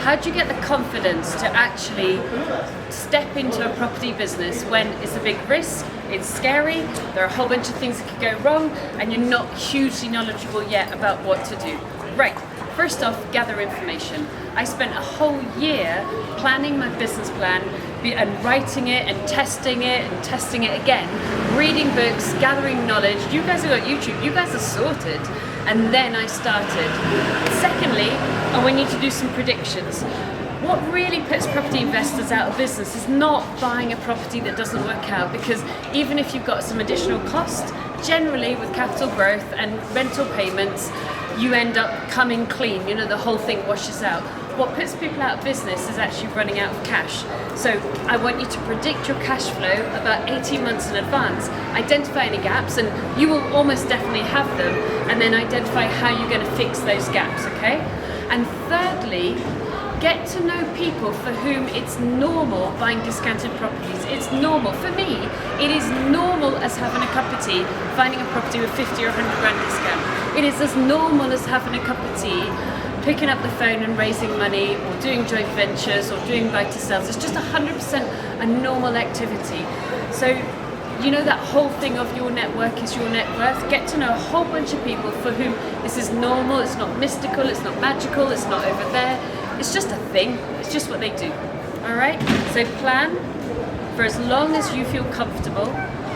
How do you get the confidence to actually step into a property business when it's a big risk, it's scary, there are a whole bunch of things that could go wrong, and you're not hugely knowledgeable yet about what to do? Right, first off, gather information. I spent a whole year planning my business plan and writing it and testing it again, reading books, gathering knowledge. You guys have got YouTube, you guys are sorted. And then I started. Secondly, I want you to do some predictions. What really puts property investors out of business is not buying a property that doesn't work out, because even if you've got some additional cost, generally with capital growth and rental payments, you end up coming clean, you know, the whole thing washes out. What puts people out of business is actually running out of cash. So I want you to predict your cash flow about 18 months in advance, identify any gaps, and you will almost definitely have them, and then identify how you're going to fix those gaps, okay? And thirdly, get to know people for whom it's normal buying discounted properties. It's normal. For me, it is normal as having a cup of tea, finding a property with 50 or 100 grand discount. It is as normal as having a cup of tea, picking up the phone and raising money, or doing joint ventures, or doing buy to sells. It's just 100% a normal activity. So, you know, that whole thing of your network is your net worth. Get to know a whole bunch of people for whom this is normal. It's not mystical, it's not magical, it's not over there. It's just a thing. It's just what they do. All right? So plan for as long as you feel comfortable.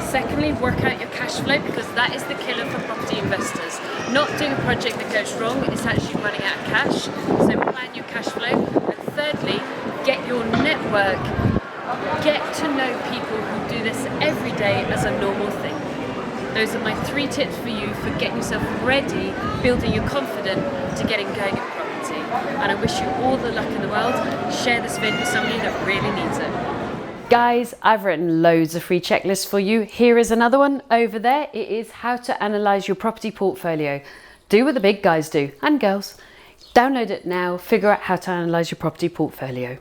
Secondly, work out your cash flow, because that is the killer for property investors. Not doing a project that goes wrong, it's actually running out of cash. So plan your cash flow. And thirdly, get your network. Get to know people who do this every day as a normal thing. Those are my 3 tips for you for getting yourself ready, building your confidence to getting going in property. And I wish you all the luck in the world. Share this vid with somebody that really needs it. Guys, I've written loads of free checklists for you. Here is another one over there. It is how to analyze your property portfolio. Do what the big guys do, and girls. Download it now, figure out how to analyze your property portfolio.